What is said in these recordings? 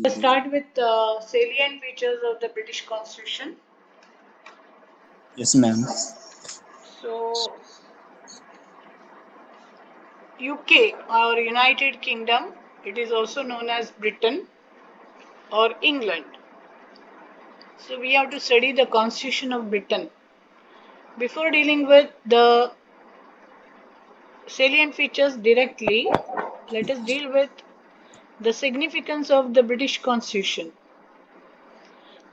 Let's start with salient features of the British Constitution. Yes, ma'am. So, UK or United Kingdom, it is also known as Britain or England. So, we have to study the Constitution of Britain. Before dealing with the salient features directly, let us deal with the significance of the British Constitution.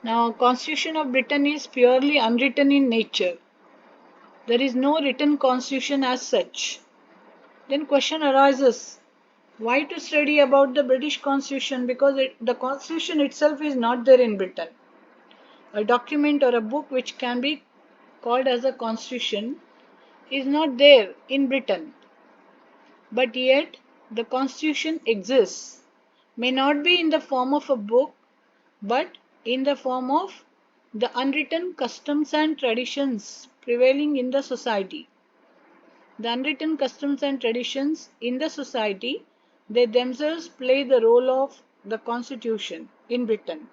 Now, Constitution of Britain is purely unwritten in nature. There is no written constitution as such. Then question arises, why to study about the British Constitution? Because the Constitution itself is not there in Britain. A document or a book which can be called as a Constitution is not there in Britain. But yet the Constitution exists. May not be in the form of a book, but in the form of the unwritten customs and traditions prevailing in the society. The unwritten customs and traditions in the society, they themselves play the role of the constitution in Britain.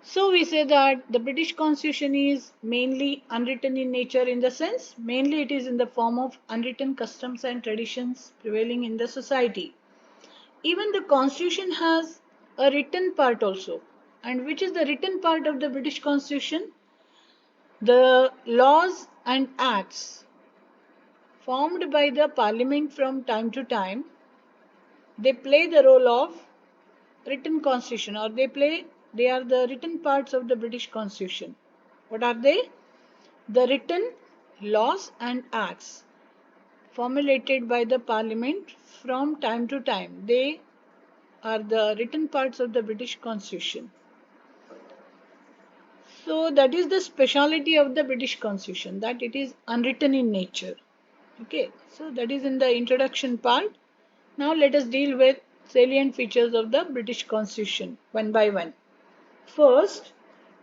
So we say that the British Constitution is mainly unwritten in nature, in the sense mainly it is in the form of unwritten customs and traditions prevailing in the society. Even the Constitution has a written part also. And which is the written part of the British Constitution? The laws and acts formed by the parliament from time to time, they play the role of written constitution, or they are the written parts of the British Constitution. What are they? The written laws and acts formulated by the parliament from time to time. They are the written parts of the British Constitution. So that is the speciality of the British Constitution, that it is unwritten in nature. Okay, so that is in the introduction part. Now let us deal with salient features of the British Constitution one by one. First,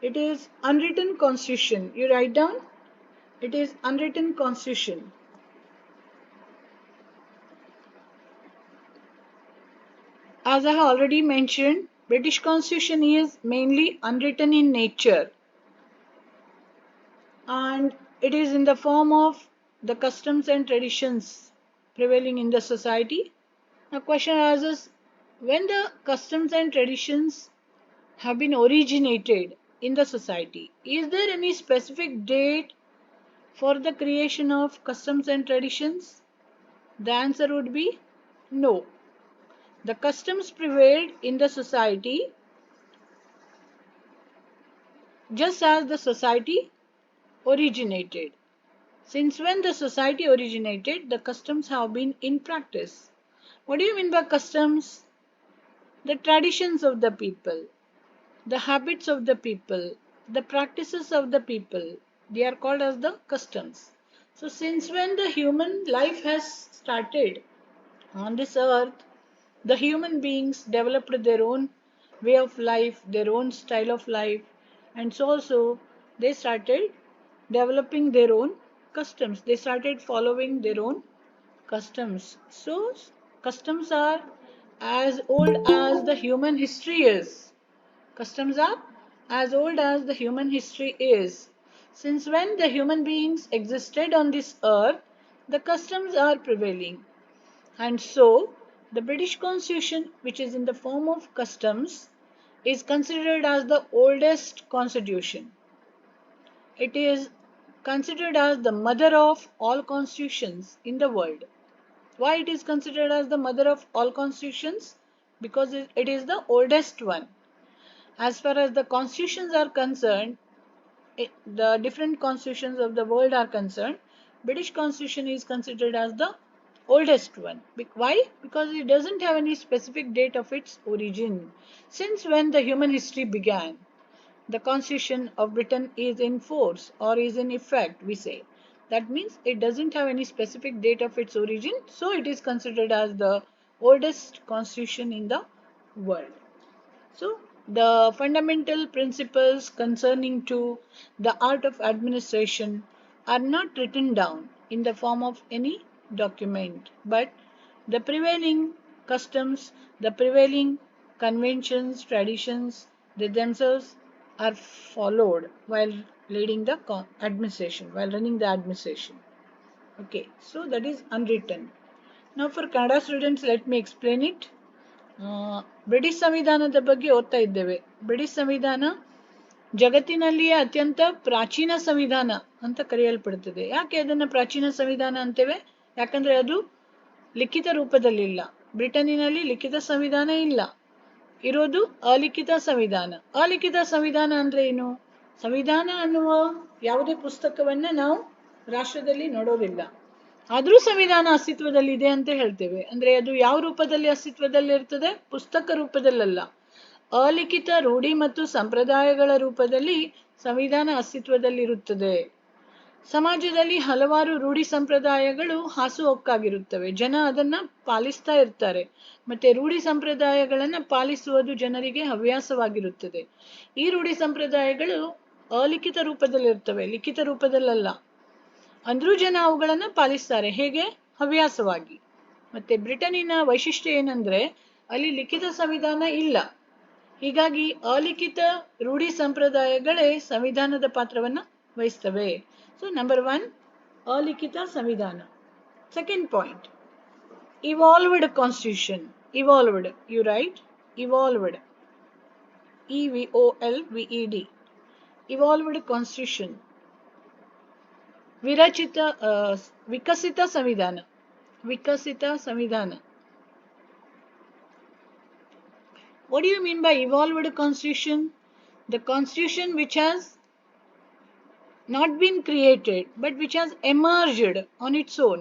it is unwritten constitution. You write down, it is unwritten constitution. As I have already mentioned, British Constitution is mainly unwritten in nature, and it is in the form of the customs and traditions prevailing in the society. Now question arises, when the customs and traditions have been originated in the society, is there any specific date for the creation of customs and traditions? The answer would be no. The customs prevailed in the society just as the society originated. Since when the society originated, the customs have been in practice. What do you mean by customs? The traditions of the people, the habits of the people, the practices of the people, they are called as the customs. So, since when the human life has started on this earth, the human beings developed their own way of life, their own style of life, and so also they started developing their own customs. They started following their own customs. So, customs are as old as the human history is. Customs are as old as the human history is. Since when the human beings existed on this earth, the customs are prevailing. And so, the British Constitution, which is in the form of customs, is considered as the oldest constitution. It is considered as the mother of all constitutions in the world. Why it is considered as the mother of all constitutions? Because it is the oldest one. As far as the constitutions are concerned, the different constitutions of the world are concerned, British Constitution is considered as the oldest one. Why? Because it doesn't have any specific date of its origin. Since when the human history began, the Constitution of Britain is in force or is in effect, we say. That means it doesn't have any specific date of its origin, so it is considered as the oldest constitution in the world. So, the fundamental principles concerning to the art of administration are not written down in the form of any document, but the prevailing customs, the prevailing conventions, traditions, they themselves are followed while leading the administration, while running the administration. Okay, so that is unwritten. Now for Kannada students, let me explain it. British ಸಂವಿಧಾನದ ಬಗ್ಗೆ ಓದ್ತಾ ಇದ್ದೇವೆ. British ಸಂವಿಧಾನ ಜಗತ್ತಿನಲ್ಲಿಯೇ ಅತ್ಯಂತ ಪ್ರಾಚೀನ ಸಂವಿಧಾನ ಅಂತ ಕರೆಯಲ್ಪಡುತ್ತದೆ. ಯಾಕೆ ಅದನ್ನು ಪ್ರಾಚೀನ ಸಂವಿಧಾನ ಅಂತೇವೆ? ಯಾಕಂದ್ರೆ ಅದು ಲಿಖಿತ ರೂಪದಲ್ಲಿಲ್ಲ. ಬ್ರಿಟನ್ನಿನಲ್ಲಿ ಲಿಖಿತ ಸಂವಿಧಾನ ಇಲ್ಲ, ಇರೋದು ಅಲಿಖಿತ ಸಂವಿಧಾನ. ಅಲಿಖಿತ ಸಂವಿಧಾನ ಅಂದ್ರೆ ಏನು? ಸಂವಿಧಾನ ಅನ್ನುವ ಯಾವುದೇ ಪುಸ್ತಕವನ್ನ ನಾವು ರಾಷ್ಟ್ರದಲ್ಲಿ ನೋಡೋದಿಲ್ಲ, ಆದ್ರೂ ಸಂವಿಧಾನ ಅಸ್ತಿತ್ವದಲ್ಲಿ ಇದೆ ಅಂತ ಹೇಳ್ತೇವೆ. ಅಂದ್ರೆ ಅದು ಯಾವ ರೂಪದಲ್ಲಿ ಅಸ್ತಿತ್ವದಲ್ಲಿ ಇರ್ತದೆ? ಪುಸ್ತಕ ರೂಪದಲ್ಲಲ್ಲ, ಅಲಿಖಿತ ರೂಢಿ ಮತ್ತು ಸಂಪ್ರದಾಯಗಳ ರೂಪದಲ್ಲಿ ಸಂವಿಧಾನ ಅಸ್ತಿತ್ವದಲ್ಲಿರುತ್ತದೆ. ಸಮಾಜದಲ್ಲಿ ಹಲವಾರು ರೂಢಿ ಸಂಪ್ರದಾಯಗಳು ಹಾಸುಹೊಕ್ಕಾಗಿರುತ್ತವೆ, ಜನ ಅದನ್ನ ಪಾಲಿಸ್ತಾ ಇರ್ತಾರೆ. ಮತ್ತೆ ರೂಢಿ ಸಂಪ್ರದಾಯಗಳನ್ನ ಪಾಲಿಸುವುದು ಜನರಿಗೆ ಹವ್ಯಾಸವಾಗಿರುತ್ತದೆ. ಈ ರೂಢಿ ಸಂಪ್ರದಾಯಗಳು ಅಲಿಖಿತ ರೂಪದಲ್ಲಿರ್ತವೆ, ಲಿಖಿತ ರೂಪದಲ್ಲಲ್ಲ. ಅಂದ್ರೂ ಜನ ಅವುಗಳನ್ನ ಪಾಲಿಸ್ತಾರೆ. ಹೇಗೆ? ಹವ್ಯಾಸವಾಗಿ. ಮತ್ತೆ ಬ್ರಿಟನ್ನಿನ ವೈಶಿಷ್ಟ್ಯ ಏನಂದ್ರೆ ಅಲ್ಲಿ ಲಿಖಿತ ಸಂವಿಧಾನ ಇಲ್ಲ. ಹೀಗಾಗಿ ಅಲಿಖಿತ ರೂಢಿ ಸಂಪ್ರದಾಯಗಳೇ ಸಂವಿಧಾನದ ಪಾತ್ರವನ್ನ ವಹಿಸ್ತವೆ. ಸೊ ನಂಬರ್ 1, ಅಲಿಖಿತ ಸಂವಿಧಾನ. Second point, evolved constitution. Evolved, you write evolved, EVOLVED, evolved constitution. ವಿರಚಿತ ವಿಕಸಿತ ಸಂವಿಧಾನ. ವಿಕಸಿತ ಸಂವಿಧಾನ. What do you mean by evolved constitution? The constitution which has not been created but which has emerged on its own.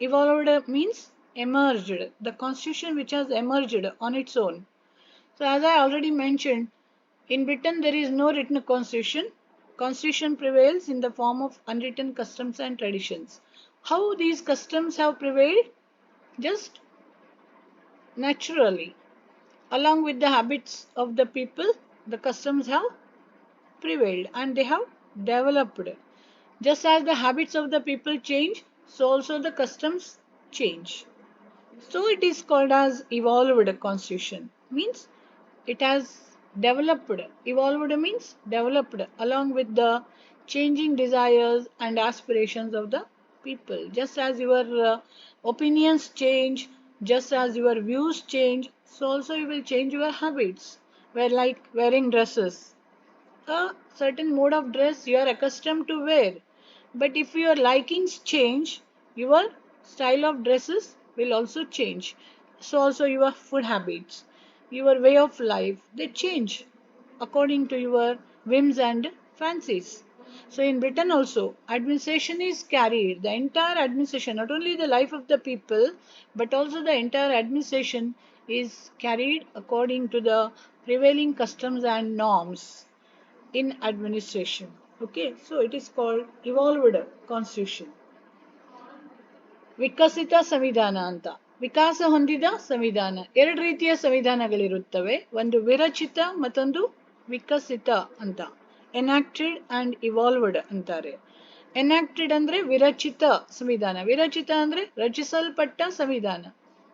Evolved means emerged. The constitution which has emerged on its own. So as I already mentioned, in Britain there is no written constitution. Constitution prevails in the form of unwritten customs and traditions. How these customs have prevailed? Just naturally. Along with the habits of the people, the customs have prevailed and they have developed. Just as the habits of the people change, so also the customs change. So it is called as evolved constitution. Means it has developed. Evolved means developed along with the changing desires and aspirations of the people. Just as your opinions change, just as your views change, so also you will change your habits. Where like wearing dresses, a certain mode of dress you are accustomed to wear, but if your likings change, your style of dresses will also change. So also your food habits, your way of life, they change according to your whims and fancies. So in Britain also, administration is carried, the entire administration, not only the life of the people but also the entire administration is carried according to the prevailing customs and norms in administration. Okay, so it is called evolved constitution. ವಿಕಸಿತ ಸಂವಿಧಾನ ಅಂತ. ವಿಕಾಸ ಹೊಂದಿದ ಸಂವಿಧಾನ. ಎರಡು ರೀತಿಯ ಸಂವಿಧಾನಗಳಿರುತ್ತವೆ, ಒಂದು ವಿರಚಿತ ಮತ್ತೊಂದು ವಿಕಸಿತ ಅಂತ. ಎನಾಕ್ಟೆಡ್ ಅಂಡ್ ಇವಾಲ್ವ್ಡ್ ಅಂತಾರೆ. ಎನಾಕ್ಟೆಡ್ ಅಂದ್ರೆ ವಿರಚಿತ ಸಂವಿಧಾನ, ವಿರಚಿತ ಅಂದ್ರೆ ರಚಿಸಲ್ಪಟ್ಟ ಸಂವಿಧಾನ.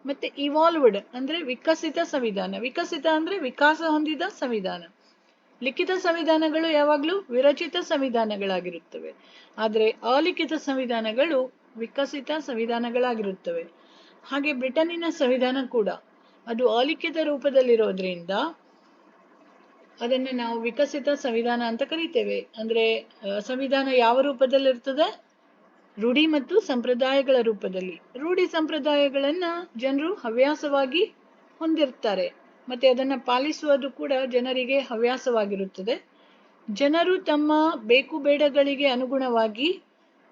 ಮತ್ತೆ ಇವಾಲ್ವ್ಡ್ ಅಂದ್ರೆ ವಿಕಸಿತ ಸಂವಿಧಾನ, ವಿಕಸಿತ ಅಂದ್ರೆ ವಿಕಾಸ ಹೊಂದಿದ ಸಂವಿಧಾನ. ಲಿಖಿತ ಸಂವಿಧಾನಗಳು ಯಾವಾಗಲೂ ವಿರಚಿತ ಸಂವಿಧಾನಗಳಾಗಿರುತ್ತವೆ, ಆದರೆ ಅಲಿಖಿತ ಸಂವಿಧಾನಗಳು ವಿಕಸಿತ ಸಂವಿಧಾನಗಳಾಗಿರುತ್ತವೆ. ಹಾಗೆ ಬ್ರಿಟನ್ನಿನ ಸಂವಿಧಾನ ಕೂಡ ಅದು ಅಲಿಖಿತ ರೂಪದಲ್ಲಿರೋದ್ರಿಂದ ಅದನ್ನು ನಾವು ವಿಕಸಿತ ಸಂವಿಧಾನ ಅಂತ ಕರೀತೇವೆ. ಅಂದ್ರೆ ಸಂವಿಧಾನ ಯಾವ ರೂಪದಲ್ಲಿರ್ತದೆ? ರೂಢಿ ಮತ್ತು ಸಂಪ್ರದಾಯಗಳ ರೂಪದಲ್ಲಿ. ರೂಢಿ ಸಂಪ್ರದಾಯಗಳನ್ನ ಜನರು ಹವ್ಯಾಸವಾಗಿ ಹೊಂದಿರ್ತಾರೆ, ಮತ್ತೆ ಅದನ್ನ ಪಾಲಿಸುವುದು ಕೂಡ ಜನರಿಗೆ ಹವ್ಯಾಸವಾಗಿರುತ್ತದೆ. ಜನರು ತಮ್ಮ ಬೇಕು ಬೇಡಗಳಿಗೆ ಅನುಗುಣವಾಗಿ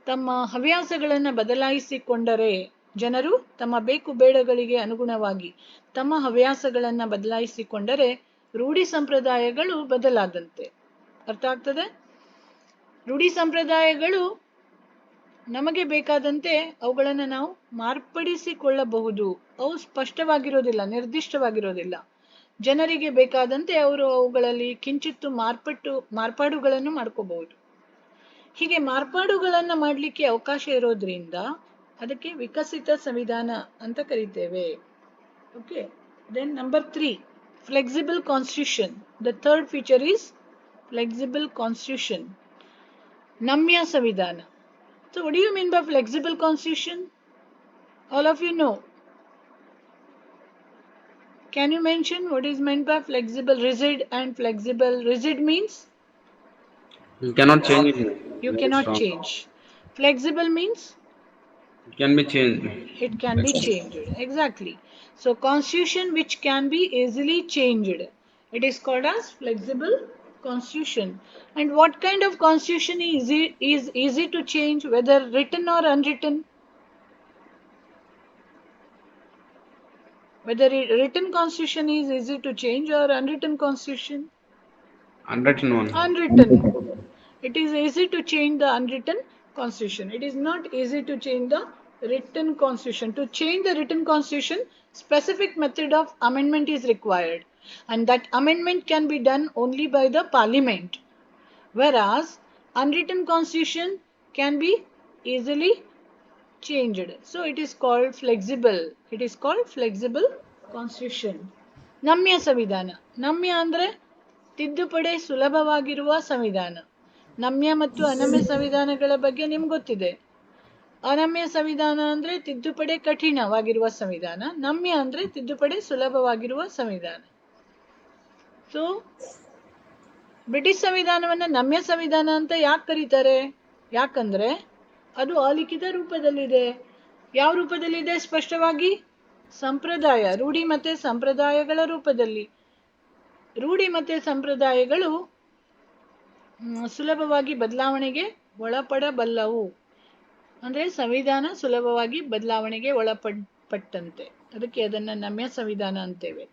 ತಮ್ಮ ಹವ್ಯಾಸಗಳನ್ನು ಬದಲಾಯಿಸಿಕೊಂಡರೆ, ಜನರು ತಮ್ಮ ಬೇಕು ಬೇಡಗಳಿಗೆ ಅನುಗುಣವಾಗಿ ತಮ್ಮ ಹವ್ಯಾಸಗಳನ್ನು ಬದಲಾಯಿಸಿಕೊಂಡರೆ ರೂಢಿ ಸಂಪ್ರದಾಯಗಳು ಬದಲಾದಂತೆ. ಅರ್ಥ ಆಗ್ತದೆ? ರೂಢಿ ಸಂಪ್ರದಾಯಗಳು ನಮಗೆ ಬೇಕಾದಂತೆ ಅವುಗಳನ್ನು ನಾವು ಮಾರ್ಪಡಿಸಿಕೊಳ್ಳಬಹುದು. ಅವು ಸ್ಪಷ್ಟವಾಗಿರೋದಿಲ್ಲ, ನಿರ್ದಿಷ್ಟವಾಗಿರೋದಿಲ್ಲ. ಜನರಿಗೆ ಬೇಕಾದಂತೆ ಅವರು ಅವುಗಳಲ್ಲಿ ಕಿಂಚಿತ್ತು ಮಾರ್ಪಾಡುಗಳನ್ನು ಮಾಡ್ಕೋಬಹುದು. ಹೀಗೆ ಮಾರ್ಪಾಡುಗಳನ್ನು ಮಾಡಲಿಕ್ಕೆ ಅವಕಾಶ ಇರೋದ್ರಿಂದ ಅದಕ್ಕೆ ವಿಕಸಿತ ಸಂವಿಧಾನ ಅಂತ ಕರಿತೇವೆ. Okay, then number 3, Flexible constitution. The third feature is flexible constitution. Namya Savidhana. So what do you mean by flexible constitution? All of you know. Can you mention what is meant by flexible? Rigid and flexible. Rigid means You cannot change it. you Very cannot strong. change. Flexible means It can be changed. it can be changed. Exactly. So constitution which can be easily changed. It is called as flexible constitution. And what kind of constitution is easy to change, whether written or unwritten? Whether written constitution is easy to change or unwritten constitution? Unwritten one. Unwritten. It is easy to change the unwritten constitution. It is not easy to change the written constitution. To change the written constitution, specific method of amendment is required, and that amendment can be done only by the parliament. Whereas unwritten constitution can be easily changed. So it is called flexible. It is called flexible constitution. ನಮ್ಯ ಸಂವಿಧಾನ. ನಮ್ಯ ಅಂದ್ರೆ ತಿದ್ದುಪಡಿ ಸುಲಭವಾಗಿರುವ ಸಂವಿಧಾನ. ನಮ್ಯ ಮತ್ತು ಅನಮ್ಯ ಸಂವಿಧಾನಗಳ ಬಗ್ಗೆ ನಿಮ್ಗೆ ಗೊತ್ತಿದೆ. ಅನಮ್ಯ ಸಂವಿಧಾನ ಅಂದ್ರೆ ತಿದ್ದುಪಡಿ ಕಠಿಣವಾಗಿರುವ ಸಂವಿಧಾನ. ನಮ್ಯ ಅಂದ್ರೆ ತಿದ್ದುಪಡಿ ಸುಲಭವಾಗಿರುವ ಸಂವಿಧಾನ. ಸೊ ಬ್ರಿಟಿಷ್ ಸಂವಿಧಾನವನ್ನ ನಮ್ಯ ಸಂವಿಧಾನ ಅಂತ ಯಾಕೆ ಕರೀತಾರೆ? ಯಾಕಂದ್ರೆ ಅದು ಅಲಿಖಿತ ರೂಪದಲ್ಲಿದೆ. ಯಾವ ರೂಪದಲ್ಲಿದೆ? ಸ್ಪಷ್ಟವಾಗಿ ಸಂಪ್ರದಾಯ, ರೂಢಿ ಮತ್ತೆ ಸಂಪ್ರದಾಯಗಳ ರೂಪದಲ್ಲಿ. ರೂಢಿ ಮತ್ತೆ ಸಂಪ್ರದಾಯಗಳು ಸುಲಭವಾಗಿ ಬದಲಾವಣೆಗೆ ಒಳಪಡಬಲ್ಲವು. ಅಂದ್ರೆ ಸಂವಿಧಾನ ಸುಲಭವಾಗಿ ಬದಲಾವಣೆಗೆ ಒಳಪಟ್ಟಂತೆ, ಅದಕ್ಕೆ ಅದನ್ನ ನಮ್ಯ ಸಂವಿಧಾನ ಅಂತೇವೆ.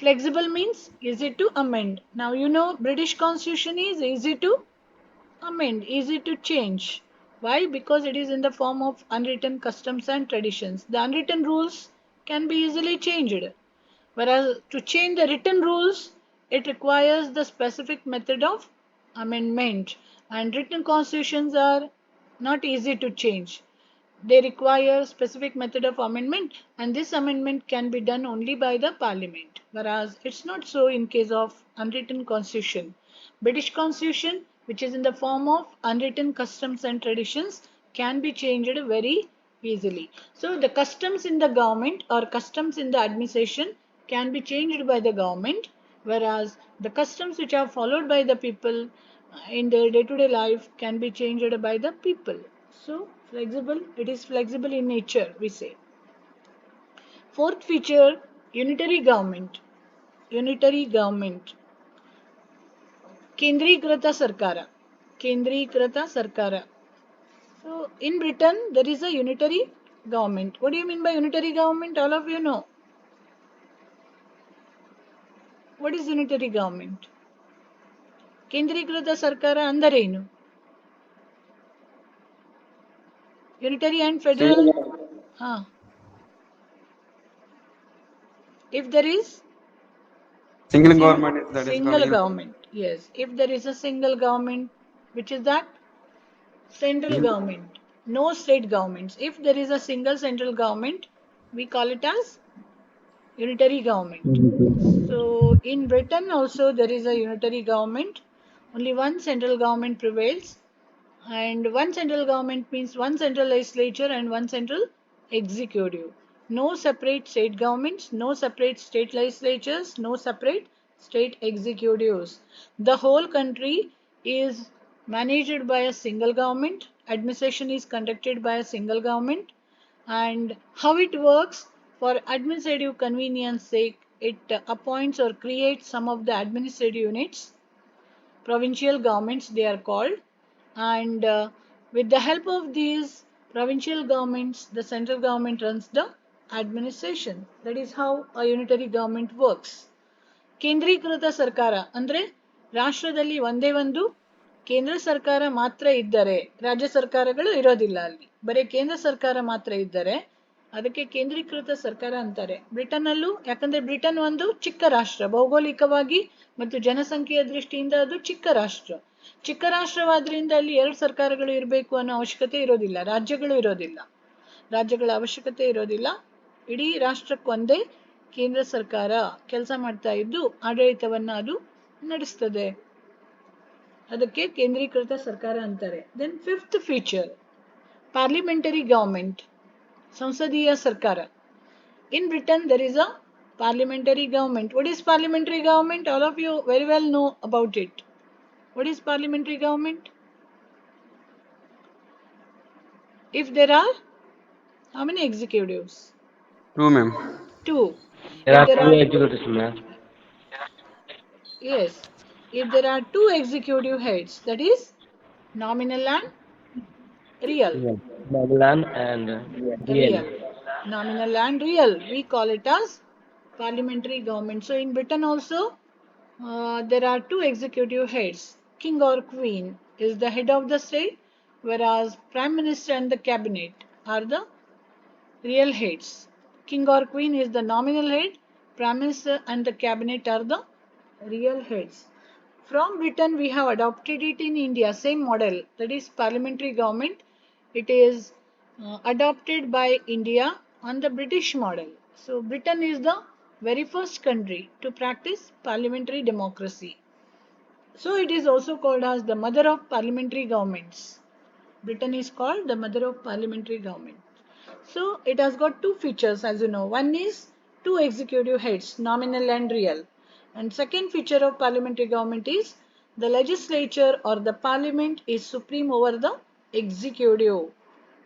Flexible means easy to amend. Now you know British constitution is easy to amend, easy to change. Why? Because it is in the form of unwritten customs and traditions. The unwritten rules can be easily changed. Whereas to change the written rules, it requires the specific method of amendment. And written constitutions are not easy to change. They require specific method of amendment, and this amendment can be done only by the parliament. Whereas it's not so in case of unwritten constitution. British constitution, which is in the form of unwritten customs and traditions, can be changed very easily. So the customs in the government or customs in the administration can be changed by the government, whereas the customs which are followed by the people in their day-to-day life can be changed by the people. So flexible, it is flexible in nature, we say. Fourth feature, unitary government. Unitary government. ಕೇಂದ್ರೀಕೃತ ಸರ್ಕಾರ. ಕೇಂದ್ರೀಕೃತ ಸರ್ಕಾರ. So in Britain there is a unitary government. What do you mean by unitary government? All of you know. What is unitary government? ಕೇಂದ್ರೀಕೃತ ಸರ್ಕಾರ ಅಂದರೆ ಏನು? Unitary and federal. If there is Single government that is single called government, yes. If there is a single government, which is that? Central government. No state governments. If there is a single central government, we call it as unitary government. So in Britain also there is a unitary government. Only one central government prevails, and one central government means one central legislature and one central executive. No separate state governments, no separate state legislatures, no separate state executives. The whole country is managed by a single government. Administration is conducted by a single government. And how it works? For administrative convenience sake, it appoints or creates some of the administrative units. Provincial governments they are called. And with the help of these provincial governments, the central government runs the administration. That is how a unitary government works. ಕೇಂದ್ರೀಕೃತ ಸರ್ಕಾರ ಅಂದ್ರೆ ರಾಷ್ಟ್ರದಲ್ಲಿ ಒಂದೇ ಒಂದು ಕೇಂದ್ರ ಸರ್ಕಾರ ಮಾತ್ರ ಇದ್ದರೆ, ರಾಜ್ಯ ಸರ್ಕಾರಗಳು ಇರೋದಿಲ್ಲ ಅಲ್ಲಿ, ಬರೀ ಕೇಂದ್ರ ಸರ್ಕಾರ ಮಾತ್ರ ಇದ್ದರೆ ಅದಕ್ಕೆ ಕೇಂದ್ರೀಕೃತ ಸರ್ಕಾರ ಅಂತಾರೆ. ಬ್ರಿಟನ್ ಅಲ್ಲೂ, ಯಾಕಂದ್ರೆ ಬ್ರಿಟನ್ ಒಂದು ಚಿಕ್ಕ ರಾಷ್ಟ್ರ, ಭೌಗೋಳಿಕವಾಗಿ ಮತ್ತು ಜನಸಂಖ್ಯೆಯ ದೃಷ್ಟಿಯಿಂದ ಅದು ಚಿಕ್ಕ ರಾಷ್ಟ್ರ. ಚಿಕ್ಕ ರಾಷ್ಟ್ರವಾದ್ರಿಂದ ಅಲ್ಲಿ ಎರಡು ಸರ್ಕಾರಗಳು ಇರಬೇಕು ಅನ್ನೋ ಅವಶ್ಯಕತೆ ಇರೋದಿಲ್ಲ, ರಾಜ್ಯಗಳು ಇರೋದಿಲ್ಲ, ರಾಜ್ಯಗಳ ಅವಶ್ಯಕತೆ ಇರೋದಿಲ್ಲ. ಇಡೀ ರಾಷ್ಟ್ರಕ್ಕೊಂದೇ ಕೇಂದ್ರ ಸರ್ಕಾರ ಕೆಲಸ ಮಾಡ್ತಾ ಇದ್ದು ಆಡಳಿತವನ್ನ ಅದು ನಡೆಸ್ತದೆ. ಅದಕ್ಕೆ ಕೇಂದ್ರೀಕೃತ ಸರ್ಕಾರ ಅಂತಾರೆ. Then fifth feature, parliamentary government, ಸಂಸದೀಯ ಸರ್ಕಾರ. In Britain, there is a parliamentary government. What is parliamentary government? All of you very well know about it. What is parliamentary government? If there are how many executives? 2, ma'am. Two. There If are there two are executives, ma'am. yes, if there are two executive heads, that is nominal and real. Yeah. Babylon and real. Real. Nominal and real. We call it as parliamentary government. So in Britain also, there are two executive heads. King or Queen is the head of the state, whereas Prime Minister and the Cabinet are the real heads. King or Queen is the nominal head, Prime Minister and the Cabinet are the real heads. From Britain, we have adopted it in India, same model, that is parliamentary government. It is adopted by India on the British model. So, Britain is the very first country to practice parliamentary democracy. So, it is also called as the mother of parliamentary governments. Britain is called the mother of parliamentary government. So it has got two features, as you know. One is two executive heads, nominal and real. And second feature of parliamentary government is the legislature or the parliament is supreme over the executive.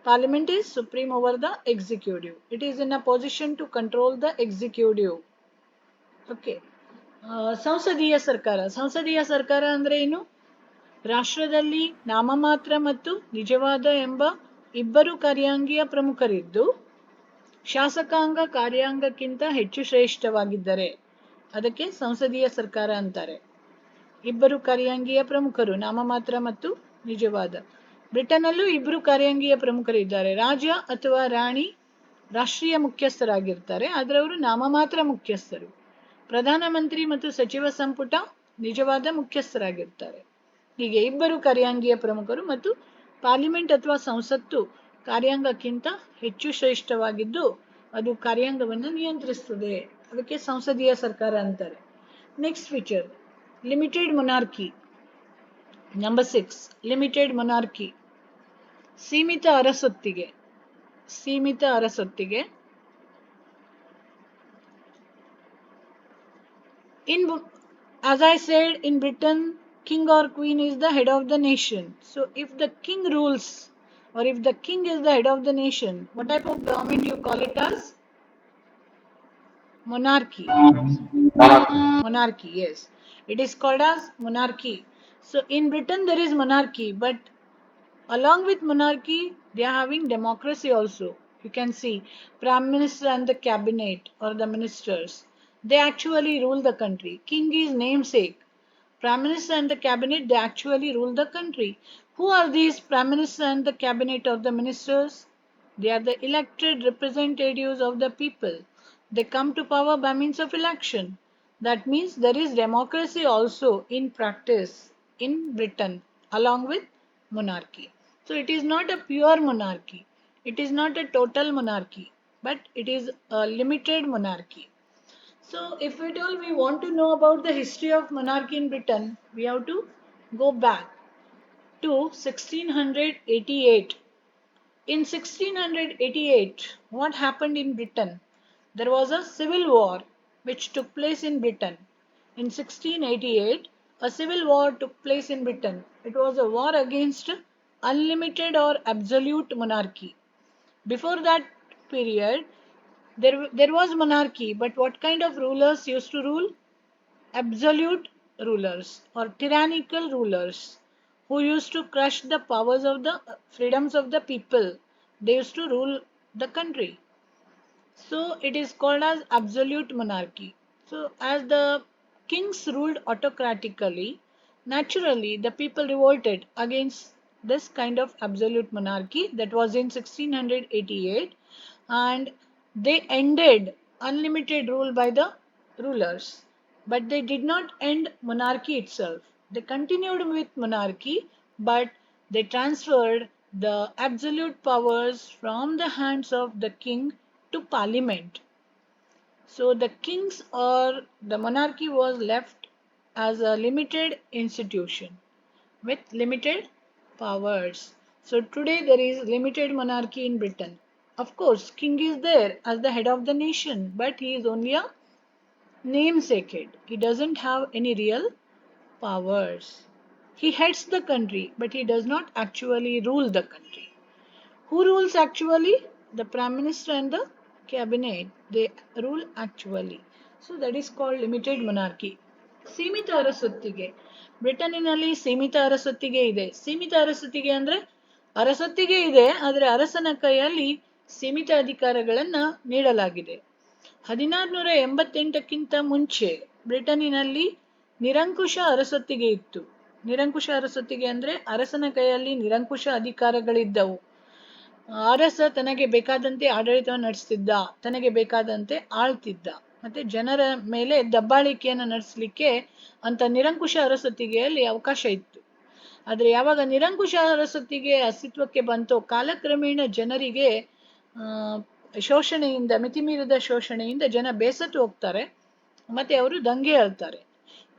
Parliament is supreme over the executive. It is in a position to control the executive. Okay. ಸಂಸದೀಯ ಸರ್ಕಾರ. ಸಂಸದೀಯ ಸರ್ಕಾರ ಅಂದ್ರೆ ಏನು? ರಾಷ್ಟ್ರದಲ್ಲಿ ನಾಮಮಾತ್ರ ಮತ್ತು ನಿಜವಾದ ಎಂಬ ಇಬ್ಬರು ಕಾರ್ಯಾಂಗೀಯ ಪ್ರಮುಖರಿದ್ದು ಶಾಸಕಾಂಗ ಕಾರ್ಯಾಂಗಕ್ಕಿಂತ ಹೆಚ್ಚು ಶ್ರೇಷ್ಠವಾಗಿದ್ದರೆ ಅದಕ್ಕೆ ಸಂಸದೀಯ ಸರ್ಕಾರ ಅಂತಾರೆ. ಇಬ್ಬರು ಕಾರ್ಯಾಂಗೀಯ ಪ್ರಮುಖರು, ನಾಮಮಾತ್ರ ಮತ್ತು ನಿಜವಾದ. ಬ್ರಿಟನ್ನಲ್ಲೂ ಇಬ್ಬರು ಕಾರ್ಯಾಂಗೀಯ ಪ್ರಮುಖರಿದ್ದಾರೆ. ರಾಜ ಅಥವಾ ರಾಣಿ ರಾಷ್ಟ್ರೀಯ ಮುಖ್ಯಸ್ಥರಾಗಿರ್ತಾರೆ, ಆದರೆ ಅವರು ನಾಮಮಾತ್ರ ಮುಖ್ಯಸ್ಥರು. ಪ್ರಧಾನಮಂತ್ರಿ ಮತ್ತು ಸಚಿವ ಸಂಪುಟ ನಿಜವಾದ ಮುಖ್ಯಸ್ಥರಾಗಿರ್ತಾರೆ. ಹೀಗೆ ಇಬ್ಬರು ಕಾರ್ಯಾಂಗೀಯ ಪ್ರಮುಖರು ಮತ್ತು ಪಾರ್ಲಿಮೆಂಟ್ ಅಥವಾ ಸಂಸತ್ತು ಕಾರ್ಯಾಂಗಕ್ಕಿಂತ ಹೆಚ್ಚು ಶ್ರೇಷ್ಠವಾಗಿದ್ದು ಅದು ಕಾರ್ಯಾಂಗವನ್ನು ನಿಯಂತ್ರಿಸುತ್ತದೆ. ಅದಕ್ಕೆ ಸಂಸದೀಯ ಸರ್ಕಾರ ಅಂತಾರೆ. Next feature, limited monarchy. Number 6, limited monarchy. ಸೀಮಿತ ಅರಸೊತ್ತಿಗೆ. ಸೀಮಿತ ಅರಸೊತ್ತಿಗೆ. In, as I said, in Britain, king or queen is the head of the nation. So if the king rules or if the king is the head of the nation, what type of government you call it as? Monarchy. Monarchy, yes. It is called as monarchy. So in Britain there is monarchy, but along with monarchy they are having democracy also. You can see prime minister and the cabinet or the ministers, they actually rule the country. King is namesake. Prime Minister and the cabinet, they actually rule the country. Who are these Prime Minister and the cabinet or the ministers? They are the elected representatives of the people. They come to power by means of election. That means there is democracy also in practice in Britain along with monarchy. So it is not a pure monarchy. It is not a total monarchy, but it is a limited monarchy. So, if at all we want to know about the history of monarchy in Britain, we have to go back to 1688. In 1688, what happened in Britain? There was a civil war which took place in Britain. In 1688, a civil war took place in Britain. It was a war against unlimited or absolute monarchy. Before that period, there was monarchy, but what kind of rulers used to rule? Absolute rulers or tyrannical rulers who used to crush the powers of the freedoms of the people. They used to rule the country. So it is called as absolute monarchy. So as the kings ruled autocratically, naturally the people revolted against this kind of absolute monarchy. That was in 1688, and they ended unlimited rule by the rulers. But they did not end monarchy itself. They continued with monarchy, but they transferred the absolute powers from the hands of the king to parliament. So the kings or the monarchy was left as a limited institution with limited powers. So today there is limited monarchy in Britain. Of course, king is there as the head of the nation, but he is only a namesake. He doesn't have any real powers. He heads the country, but he does not actually rule the country. Who rules actually? The Prime Minister and the Cabinet. They rule actually. So that is called limited monarchy. ಸೀಮಿತ ಅರಸೊತ್ತಿಗೆ ಬ್ರಿಟನ್ನಿನಲ್ಲಿ ಸೀಮಿತ ಅರಸೊತ್ತಿಗೆ ಇದೆ. ಸೀಮಿತ ಅರಸೊತ್ತಿಗೆ ಅಂದ್ರೆ ಅರಸೊತ್ತಿಗೆ ಇದೆ, ಆದರೆ ಅರಸನ ಕೈಯಲ್ಲಿ ಸೀಮಿತ ಅಧಿಕಾರಗಳನ್ನ ನೀಡಲಾಗಿದೆ. 1688ಕ್ಕಿಂತ ಮುಂಚೆ ಬ್ರಿಟನ್ನಿನಲ್ಲಿ ನಿರಂಕುಶ ಅರಸೊತ್ತಿಗೆ ಇತ್ತು. ನಿರಂಕುಶ ಅರಸೊತ್ತಿಗೆ ಅಂದ್ರೆ ಅರಸನ ಕೈಯಲ್ಲಿ ನಿರಂಕುಶ ಅಧಿಕಾರಗಳಿದ್ದವು. ಅರಸ ತನಗೆ ಬೇಕಾದಂತೆ ಆಡಳಿತವನ್ನು ನಡೆಸ್ತಿದ್ದ, ತನಗೆ ಬೇಕಾದಂತೆ ಆಳ್ತಿದ್ದ, ಮತ್ತೆ ಜನರ ಮೇಲೆ ದಬ್ಬಾಳಿಕೆಯನ್ನು ನಡೆಸಲಿಕ್ಕೆ ಅಂತ ನಿರಂಕುಶ ಅರಸೊತ್ತಿಗೆಯಲ್ಲಿ ಅವಕಾಶ ಇತ್ತು. ಆದರೆ ಯಾವಾಗ ನಿರಂಕುಶ ಅರಸೊತ್ತಿಗೆ ಅಸ್ತಿತ್ವಕ್ಕೆ ಬಂತೋ ಕಾಲಕ್ರಮೇಣ ಜನರಿಗೆ ಶೋಷಣೆಯಿಂದ, ಮಿತಿಮೀರಿದ ಶೋಷಣೆಯಿಂದ ಜನ ಬೇಸತ್ತು ಹೋಗ್ತಾರೆ, ಮತ್ತೆ ಅವರು ದಂಗೆ ಹೇಳ್ತಾರೆ.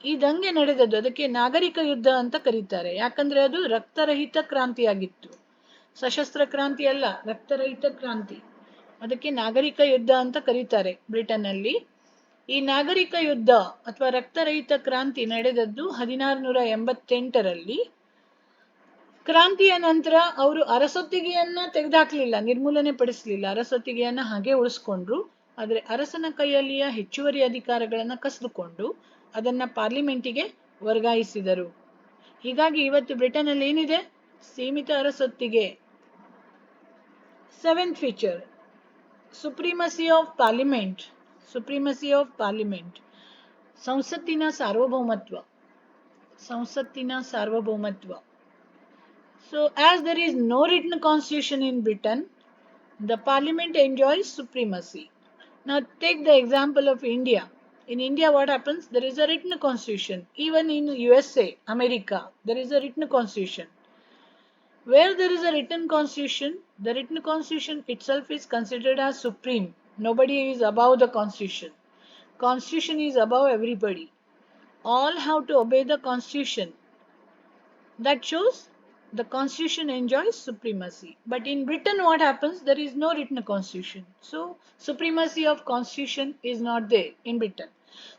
ಈ ದಂಗೆ ನಡೆದದ್ದು ಅದಕ್ಕೆ ನಾಗರಿಕ ಯುದ್ಧ ಅಂತ ಕರೀತಾರೆ. ಯಾಕಂದ್ರೆ ಅದು ರಕ್ತರಹಿತ ಕ್ರಾಂತಿಯಾಗಿತ್ತು. ಸಶಸ್ತ್ರ ಕ್ರಾಂತಿ ಅಲ್ಲ, ರಕ್ತರಹಿತ ಕ್ರಾಂತಿ. ಅದಕ್ಕೆ ನಾಗರಿಕ ಯುದ್ಧ ಅಂತ ಕರೀತಾರೆ ಬ್ರಿಟನ್ನಲ್ಲಿ. ಈ ನಾಗರಿಕ ಯುದ್ಧ ಅಥವಾ ರಕ್ತರಹಿತ ಕ್ರಾಂತಿ ನಡೆದದ್ದು 1688ರಲ್ಲಿ. ಕ್ರಾಂತಿಯ ನಂತರ ಅವರು ಅರಸೊತ್ತಿಗೆಯನ್ನ ತೆಗೆದುಹಾಕ್ಲಿಲ್ಲ, ನಿರ್ಮೂಲನೆ ಪಡಿಸಲಿಲ್ಲ, ಅರಸೊತ್ತಿಗೆಯನ್ನ ಹಾಗೆ ಉಳಿಸ್ಕೊಂಡ್ರು. ಆದರೆ ಅರಸನ ಕೈಯಲ್ಲಿಯ ಹೆಚ್ಚುವರಿ ಅಧಿಕಾರಗಳನ್ನ ಕಸಿದುಕೊಂಡು ಅದನ್ನ ಪಾರ್ಲಿಮೆಂಟಿಗೆ ವರ್ಗಾಯಿಸಿದರು. ಹೀಗಾಗಿ ಇವತ್ತು ಬ್ರಿಟನ್ನಲ್ಲಿ ಏನಿದೆ? ಸೀಮಿತ ಅರಸೊತ್ತಿಗೆ. Seventh feature, supremacy of parliament. Supremacy of parliament. ಸಂಸತ್ತಿನ ಸಾರ್ವಭೌಮತ್ವ. ಸಂಸತ್ತಿನ ಸಾರ್ವಭೌಮತ್ವ. So as there is no written constitution in Britain, the parliament enjoys supremacy. Now take the example of India. In India what happens? There is a written constitution. Even in USA, America, there is a written constitution. Where there is a written constitution, the written constitution itself is considered as supreme. Nobody is above the constitution. Constitution is above everybody. All have to obey the constitution. That shows the constitution enjoys supremacy. But in Britain what happens? There is no written constitution. So supremacy of constitution is not there in Britain.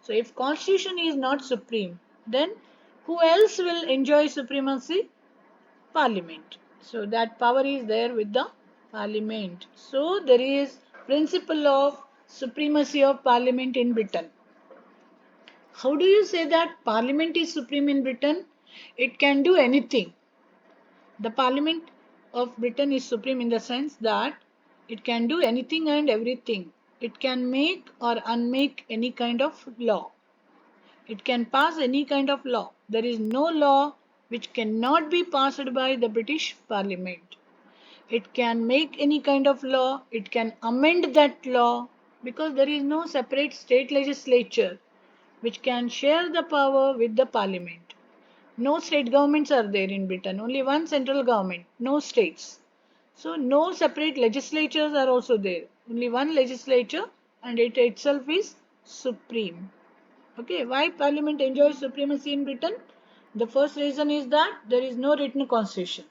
So if constitution is not supreme, then who else will enjoy supremacy? Parliament. So that power is there with the parliament. So there is principle of supremacy of parliament in Britain. How do you say that parliament is supreme in Britain? It can do anything. The parliament of Britain is supreme in the sense that it can do anything and everything. It can make or unmake any kind of law. It can pass any kind of law. There is no law which cannot be passed by the British Parliament. It can make any kind of law, it can amend that law, because there is no separate state legislature which can share the power with the Parliament. No state governments are there in Britain, only one central government, no states. So no separate legislatures are also there, only one legislature, and it itself is supreme. Okay, why Parliament enjoys supremacy in Britain? The first reason is that there is no written constitution.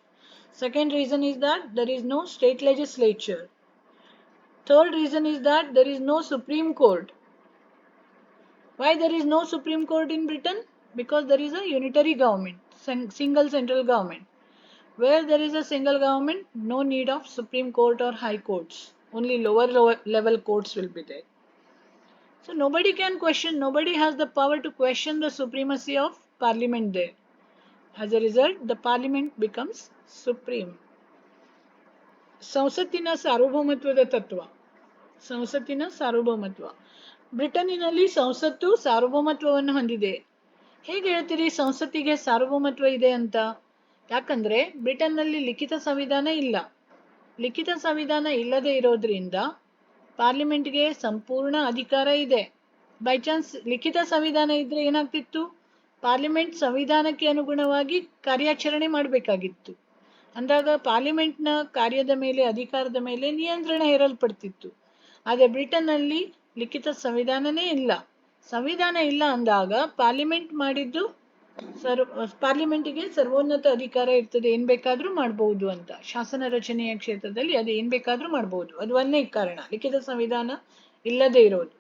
Second reason is that there is no state legislature. Third reason is that there is no Supreme Court. Why there is no Supreme Court in Britain? Because there is a unitary government, single central government. Where there is a single government, no need of Supreme Court or High Courts. Only lower level courts will be there. So nobody can question, nobody has the power to question the supremacy of Parliament there. As a result, the Parliament becomes supreme. ಸಂಸತ್ತಿನ ಸಾರ್ವಭೌಮತ್ವದ ತತ್ವ. ಸಂಸತ್ತಿನ ಸಾರ್ವಭೌಮತ್ವ. ಬ್ರಿಟನ್ನಿನಲ್ಲಿ ಸಂಸತ್ತು ಸಾರ್ವಭೌಮತ್ವವನ್ನು ಹೊಂದಿದೆ. ಹೇಗೆ ಹೇಳ್ತೀರಿ ಸಂಸತ್ತಿಗೆ ಸಾರ್ವಭೌಮತ್ವ ಇದೆ ಅಂತ? ಯಾಕಂದ್ರೆ ಬ್ರಿಟನ್ನಲ್ಲಿ ಲಿಖಿತ ಸಂವಿಧಾನ ಇಲ್ಲ. ಲಿಖಿತ ಸಂವಿಧಾನ ಇಲ್ಲದೆ ಇರೋದ್ರಿಂದ ಪಾರ್ಲಿಮೆಂಟ್ಗೆ ಸಂಪೂರ್ಣ ಅಧಿಕಾರ ಇದೆ. ಬೈ ಚಾನ್ಸ್ ಲಿಖಿತ ಸಂವಿಧಾನ ಇದ್ರೆ ಏನಾಗ್ತಿತ್ತು? ಪಾರ್ಲಿಮೆಂಟ್ ಸಂವಿಧಾನಕ್ಕೆ ಅನುಗುಣವಾಗಿ ಕಾರ್ಯಾಚರಣೆ ಮಾಡಬೇಕಾಗಿತ್ತು. ಅಂದಾಗ ಪಾರ್ಲಿಮೆಂಟ್ನ ಕಾರ್ಯದ ಮೇಲೆ, ಅಧಿಕಾರದ ಮೇಲೆ ನಿಯಂತ್ರಣ ಹೇರಲ್ಪಡ್ತಿತ್ತು. ಆದರೆ ಬ್ರಿಟನ್ನಲ್ಲಿ ಲಿಖಿತ ಸಂವಿಧಾನನೇ ಇಲ್ಲ. ಸಂವಿಧಾನ ಇಲ್ಲ ಅಂದಾಗ ಪಾರ್ಲಿಮೆಂಟ್ ಮಾಡಿದ್ದು ಪಾರ್ಲಿಮೆಂಟಿಗೆ ಸರ್ವೋನ್ನತ ಅಧಿಕಾರ ಇರ್ತದೆ, ಏನ್ ಬೇಕಾದ್ರೂ ಮಾಡಬಹುದು ಅಂತ. ಶಾಸನ ರಚನೆಯ ಕ್ಷೇತ್ರದಲ್ಲಿ ಅದು ಏನ್ ಬೇಕಾದ್ರೂ ಮಾಡಬಹುದು. ಅದು ಒಂದನೇ ಕಾರಣ, ಲಿಖಿತ ಸಂವಿಧಾನ ಇಲ್ಲದೆ ಇರೋದು.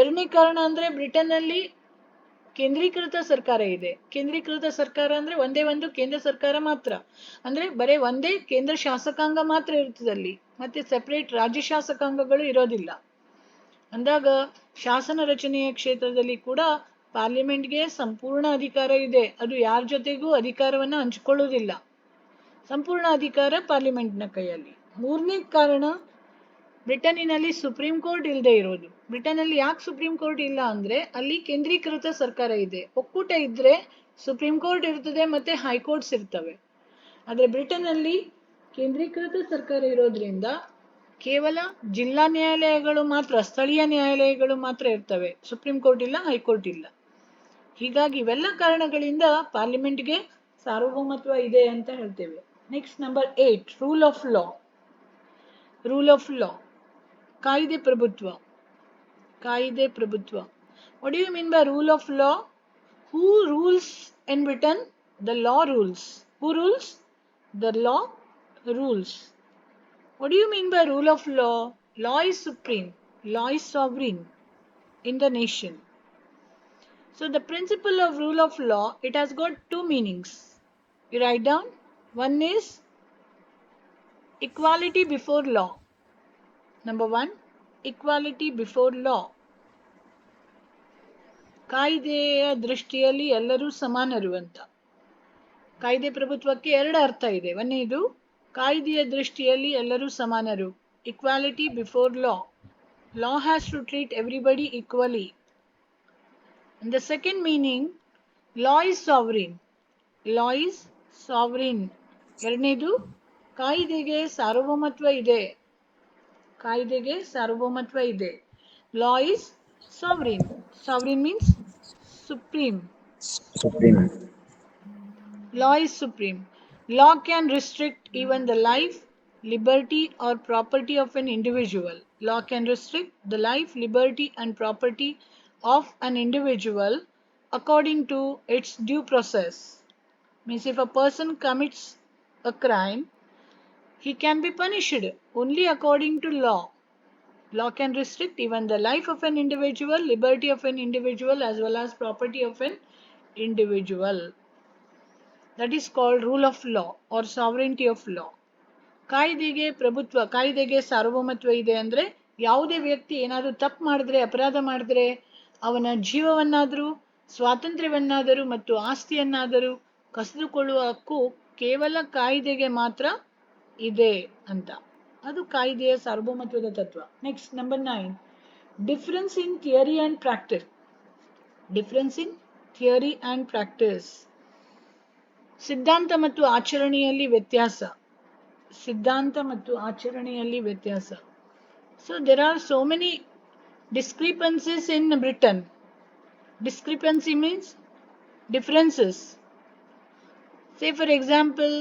ಎರಡನೇ ಕಾರಣ ಅಂದ್ರೆ ಬ್ರಿಟನ್ ಅಲ್ಲಿ ಕೇಂದ್ರೀಕೃತ ಸರ್ಕಾರ ಇದೆ. ಕೇಂದ್ರೀಕೃತ ಸರ್ಕಾರ ಅಂದ್ರೆ ಒಂದೇ ಒಂದು ಕೇಂದ್ರ ಸರ್ಕಾರ ಮಾತ್ರ, ಅಂದ್ರೆ ಬರೇ ಒಂದೇ ಕೇಂದ್ರ ಶಾಸಕಾಂಗ ಮಾತ್ರ ಇರ್ತದೆ ಅಲ್ಲಿ, ಮತ್ತೆ ಸೆಪರೇಟ್ ರಾಜ್ಯ ಶಾಸಕಾಂಗಗಳು ಇರೋದಿಲ್ಲ. ಅಂದಾಗ ಶಾಸನ ರಚನೆಯ ಕ್ಷೇತ್ರದಲ್ಲಿ ಕೂಡ ಪಾರ್ಲಿಮೆಂಟ್ಗೆ ಸಂಪೂರ್ಣ ಅಧಿಕಾರ ಇದೆ. ಅದು ಯಾರ ಜೊತೆಗೂ ಅಧಿಕಾರವನ್ನ ಹಂಚಿಕೊಳ್ಳುವುದಿಲ್ಲ. ಸಂಪೂರ್ಣ ಅಧಿಕಾರ ಪಾರ್ಲಿಮೆಂಟ್ನ ಕೈಯಲ್ಲಿ. ಮೂರನೇ ಕಾರಣ, ಬ್ರಿಟನ್ನಿನಲ್ಲಿ ಸುಪ್ರೀಂ ಕೋರ್ಟ್ ಇಲ್ಲದೆ ಇರೋದು. ಬ್ರಿಟನ್ ಅಲ್ಲಿ ಯಾಕೆ ಸುಪ್ರೀಂ ಕೋರ್ಟ್ ಇಲ್ಲ ಅಂದ್ರೆ ಅಲ್ಲಿ ಕೇಂದ್ರೀಕೃತ ಸರ್ಕಾರ ಇದೆ. ಒಕ್ಕೂಟ ಇದ್ರೆ ಸುಪ್ರೀಂ ಕೋರ್ಟ್ ಇರ್ತದೆ ಮತ್ತೆ ಹೈಕೋರ್ಟ್ಸ್ ಇರ್ತವೆ. ಆದ್ರೆ ಬ್ರಿಟನ್ ಅಲ್ಲಿ ಕೇಂದ್ರೀಕೃತ ಸರ್ಕಾರ ಇರೋದ್ರಿಂದ ಕೇವಲ ಜಿಲ್ಲಾ ನ್ಯಾಯಾಲಯಗಳು ಮಾತ್ರ, ಸ್ಥಳೀಯ ನ್ಯಾಯಾಲಯಗಳು ಮಾತ್ರ ಇರ್ತವೆ. ಸುಪ್ರೀಂ ಕೋರ್ಟ್ ಇಲ್ಲ, ಹೈಕೋರ್ಟ್ ಇಲ್ಲ. ಹೀಗಾಗಿ ಇವೆಲ್ಲ ಕಾರಣಗಳಿಂದ ಪಾರ್ಲಿಮೆಂಟ್ಗೆ ಸಾರ್ವಭೌಮತ್ವ ಇದೆ ಅಂತ ಹೇಳ್ತೇವೆ. Next number 8, rule of law. Rule of law, ಕಾಯಿದೆ ಪ್ರಭುತ್ವ. ಕಾಯಿದೆ ಪ್ರಭುತ್ವ. What do you mean by rule of law? Who rules in Britain? The law rules. Who rules? The law rules. What do you mean by rule of law? Law is supreme. Law is sovereign in the nation. So the principle of rule of law, it has got two meanings. You write down. One is equality before law. Number one, equality before law. ಕಾಯ್ದೆಯ ದೃಷ್ಟಿಯಲ್ಲಿ ಎಲ್ಲರೂ ಸಮಾನರು ಅಂತ. ಕಾಯ್ದೆ ಪ್ರಭುತ್ವಕ್ಕೆ ಎರಡು ಅರ್ಥ ಇದೆ. ಒಂದನೇದು, ಕಾಯ್ದೆಯ ದೃಷ್ಟಿಯಲ್ಲಿ ಎಲ್ಲರೂ ಸಮಾನರು, equality before law. Law has to treat everybody equally. And the second meaning, law is sovereign. Law is sovereign. ಎರಡನೇದು, ಕಾಯ್ದೆಗೆ ಸಾರ್ವಭೌಮತ್ವ ಇದೆ. ಕಾಯ್ದೆಗೆ ಸಾರ್ವಭೌಮತ್ವ ಇದೆ. Law is sovereign. Sovereign means supreme. Supreme. Law is supreme. Law can restrict even the life, liberty, or property of an individual. Law can restrict the life, liberty, and property of an individual according to its due process. Means if a person commits a crime, he can be punished only according to law. Law can restrict even the life of an individual, liberty of an individual, as well as property of an individual. That is called rule of law or sovereignty of law. ಕಾಯ್ದೆಗೆ ಪ್ರಭುತ್ವ, ಕಾಯ್ದೆಗೆ ಸಾರ್ವಭೌಮತ್ವ ಇದೆ ಅಂದ್ರೆ ಯಾವುದೇ ವ್ಯಕ್ತಿ ಏನಾದರೂ ತಪ್ಪು ಮಾಡಿದ್ರೆ, ಅಪರಾಧ ಮಾಡಿದ್ರೆ, ಅವನ ಜೀವವನ್ನಾದರೂ, ಸ್ವಾತಂತ್ರ್ಯವನ್ನಾದರೂ ಮತ್ತು ಆಸ್ತಿಯನ್ನಾದರೂ ಕಸಿದುಕೊಳ್ಳುವ ಹಕ್ಕು ಕೇವಲ ಕಾಯ್ದೆಗೆ ಮಾತ್ರ ಇದೆ ಅಂತ. ಅದು ಕಾಯ್ದೆಯ ಸಾರ್ವಭೌಮತ್ವದ ತತ್ವ. Next number 9, difference in theory and practice. Difference in theory and practice. ಸಿದ್ಧಾಂತ ಮತ್ತು ಆಚರಣೆಯಲ್ಲಿ ವ್ಯತ್ಯಾಸ. ಸಿದ್ಧಾಂತ ಮತ್ತು ಆಚರಣೆಯಲ್ಲಿ ವ್ಯತ್ಯಾಸ. So there are so many discrepancies in Britain. Discrepancy means differences. Say for example,